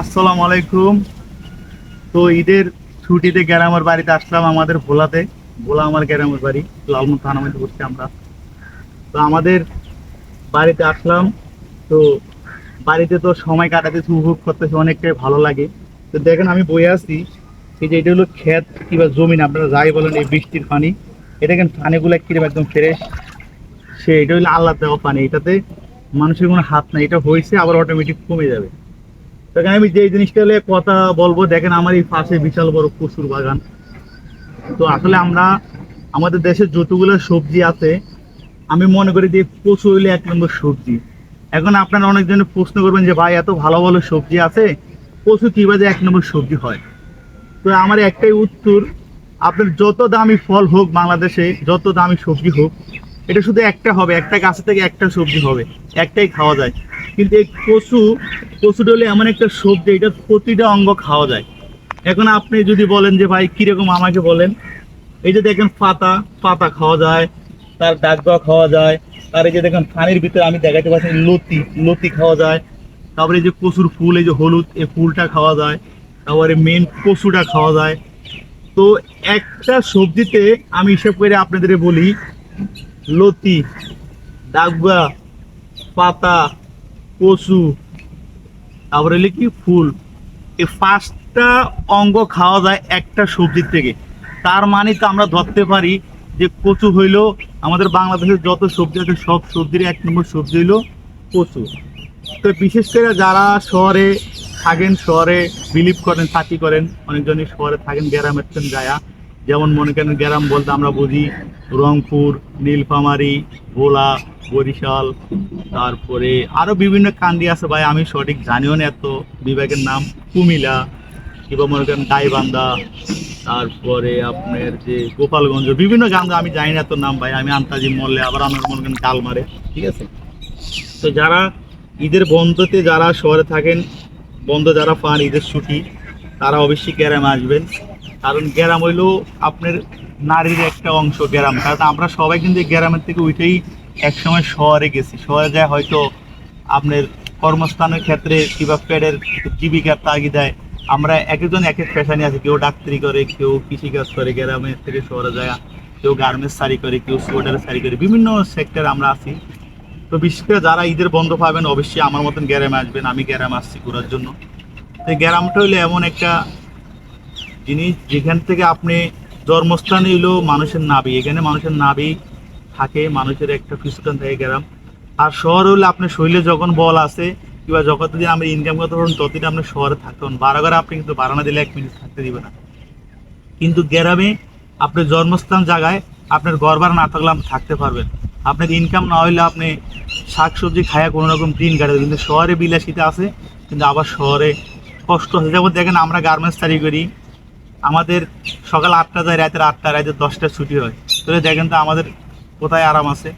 আসসালামু আলাইকুম। তো ঈদের ছুটিতে গ্রামের বাড়িতে আসলাম, আমাদের ভোলাতে। ভোলা আমার গ্রামের বাড়ি, লালমোহন থানা মধ্যে বসছি আমরা। তো আমাদের বাড়িতে আসলাম। তো বাড়িতে তো সময় কাটাতেছি, উপভোগ করতেছি, অনেকটাই ভালো লাগে। তো দেখেন আমি বয়ে আছি, এই যে এটা হলো ক্ষেত কিংবা জমিন, আপনারা যাই বলেন, এই বৃষ্টির পানি। এটা কিন্তু পানিগুলো কিরকম একদম ফ্রেশ। এটা হলো আল্লাহ দেওয়া পানি, এটাতে মানুষের কোনো হাত নাই। এটা হয়েছে আবার অটোমেটিক কমে যাবে। দেখেন আমি যে জিনিসটা হলে কথা বলবো, দেখেন আমার এই পাশে বিশাল বড় কচুর বাগান। তো আসলে আমরা আমাদের দেশে যতগুলো সবজি আছে, আমি মনে করি যে কচু হইলে 1 নম্বর সবজি। এখন আপনারা অনেকজনে প্রশ্ন করবেন যে ভাই, এত ভালো ভালো সবজি আছে, কচু কিভাবে 1 নম্বর সবজি হয়? তো আমার একটাই উত্তর, আপনার যত দামি ফল হোক বাংলাদেশে, যত দামি সবজি হোক, এটা শুধু একটা হবে, একটা গাছ থেকে একটা সবজি হবে, একটাই খাওয়া যায়। কিন্তু এই কচুটা হলে এমন একটা সবজি, এটা প্রতিটা অঙ্গ খাওয়া যায়। এখন আপনি যদি বলেন যে ভাই কিরকম, আমাকে বলেন। এই যে দেখেন পাতা, পাতা খাওয়া যায়, তার ডাগা খাওয়া যায়। তার এই যে দেখেন পানির ভিতরে আমি দেখাতে পাচ্ছি লতি, লতি খাওয়া যায়। তারপরে এই যে কচুর ফুল, এই যে হলুদ, এই ফুলটা খাওয়া যায়। তারপরে মেন কচুটা খাওয়া যায়। তো একটা সবজিতে আমি হিসাব করে আপনাদের বলি, লতি, ডাগা, পাতা, কচু, তারপরে হলে কি ফুল, এই 5টা অঙ্গ খাওয়া যায় একটা সবজির থেকে। তার মানে তো আমরা ধরতে পারি যে কচু হইলো আমাদের বাংলাদেশের যত সবজি আছে সব সবজির 1 নম্বর সবজি হইলো কচু। তো বিশেষ করে যারা শহরে থাকেন, শহরে বিলিভ করেন, চাকরি করেন, অনেকজনই শহরে থাকেন, গ্রামের থেকে গায়া। যেমন মনে করেন গ্রাম বলতে আমরা বুঝি রংপুর, নীলফামারী, ভোলা, বরিশাল, তারপরে আরো বিভিন্ন কান্দি আছে ভাই, আমি সঠিক জানিও না এত বিভাগের নাম। কুমিল্লা, কিংবা মনে করেন গাইবান্ধা, তারপরে আপনার যে গোপালগঞ্জ, বিভিন্ন গান্ধা আমি জানি না এত নাম ভাই, আমি আন্তাজি মরলে আবার আমার মনে করেন ডাল মারে। ঠিক আছে। তো যারা ঈদের বন্ধতে যারা শহরে থাকেন, বন্ধ যারা পান ঈদের ছুটি, তারা অবশ্যই গ্রামে আসবেন। কারণ গ্রাম হইলো আপনার নারীর একটা অংশ, গ্রাম। কারণ আমরা সবাই কিন্তু গ্রামের থেকে উঠেই একসময় শহরে গেছি। শহরে যায় হয়তো আপনার কর্মস্থানের ক্ষেত্রে কিংবা পেটের জীবিকার তাগিদায়। আমরা এক একজন এক এক পেশা নিয়ে আছি, কেউ ডাক্তারি করে, কেউ কৃষিকাজ করে, গ্রামের থেকে শহরে যায়, কেউ গার্মেন্টস সারি করে, কেউ সোয়েটার সারি করে, বিভিন্ন সেক্টরে আমরা আছি। তো বিশেষ করে যারা ঈদের বন্ধ পাবেন অবশ্যই আমার মতন গ্রামে আসবেন। আমি গ্রামে আসছি ঘোরার জন্য। তো গ্রামটা হইলো এমন একটা জিনিস যেখান থেকে আপনি, জন্মস্থান হইলো মানুষের নাভি, এখানে মানুষের নাভি থাকে, মানুষের একটা পিছুটান থাকে গ্রাম। আর শহর হলে আপনার শরীরে যখন বল আছে কিংবা যখন যদি আমরা ইনকাম করতে পারবেন, ততদিন আপনি শহরে থাকতেন। বারো ঘরে আপনি কিন্তু বারানা দিলে 1 মিনিট থাকতে দিবে না। কিন্তু গ্রামে আপনার জন্মস্থান জায়গায় আপনার ঘর ভাড়া না থাকলে আপনি থাকতে পারবেন। আপনার ইনকাম না হইলে আপনি শাকসবজি খায়া কোনো রকম দিন কাটাবে। কিন্তু শহরে বিলাসিতা আছে, কিন্তু আবার শহরে কষ্ট আছে। যেমন দেখেন আমরা গার্মেন্টস তৈরি করি, আমাদের সকাল 8টা যায়, রাতের 8টা, রাতের 10টা ছুটি হয়। তাহলে দেখেন তো আমাদের কোথায় আরাম আছে?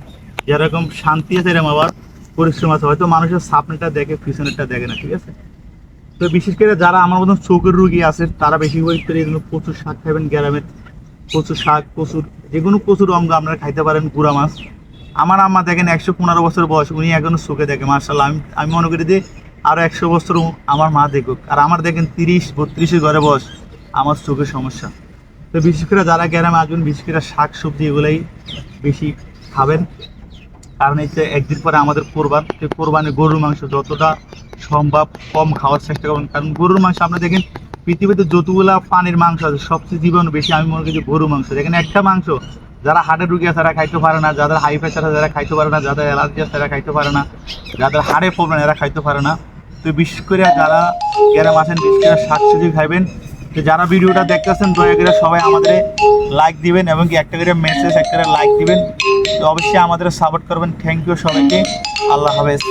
যেরকম শান্তি আছে এরকম আবার পরিশ্রম আছে। হয়তো মানুষের সামনেটা দেখে, পিছনেরটা দেখে না। ঠিক আছে। তো বিশেষ করে যারা আমার মতন চোখের রুগী আছে, তারা বেশি করে এগুলো প্রচুর শাক খাবেন। গ্রামের কচু শাক, কচুর যে কোনো কচুর অঙ্গ আপনারা খাইতে পারেন। গুড়া মাছ, আমার আম্মা দেখেন 115 বছর বয়স, উনি এখনো চোখে দেখে মার্শাল্লাহ। আমি মনে করি যে আরো 100 বছর আমার মা দেখুক। আর আমার দেখেন 30-32 ঘরে বয়স, আমার চোখের সমস্যা। তো বিশেষ করে যারা গ্রামে আসবেন, বিশেষ করে শাক সবজি এগুলাই বেশি খাবেন। কারণ এই যে একদিন পরে আমাদের কোরবান, সেই কোরবানি গরুর মাংস যতটা সম্ভব কম খাওয়ার চেষ্টা করবেন। কারণ গরুর মাংস আপনারা দেখেন পৃথিবীতে যতগুলা পানির মাংস আছে, সবচেয়ে জীবন বেশি আমি মনে করি যে গরু মাংস। দেখেন একটা মাংস, যারা হার্টের রুগী আছে তারা খাইতে পারে না, যাদের হাই প্রেশার আছে তারা খাইতে পারে না, যাদের অ্যালার্জি আছে তারা খাইতে পারে না, যাদের হাড়ে প্রবলেম এরা খাইতে পারে না। তো বিশেষ করে যারা গ্রাম আছেন, বিশেষ করে শাকসবজি খাইবেন। তো যারা ভিডিওটা দেখতেছেন, দয়া করে সবাই আমাদের লাইক দিবেন, এবং কি একটা করে মেসেজ, একটা করে লাইক দিবেন। তো অবশ্যই আমাদের সাপোর্ট করবেন। থ্যাংক ইউ সবাইকে। আল্লাহ হাফেজ।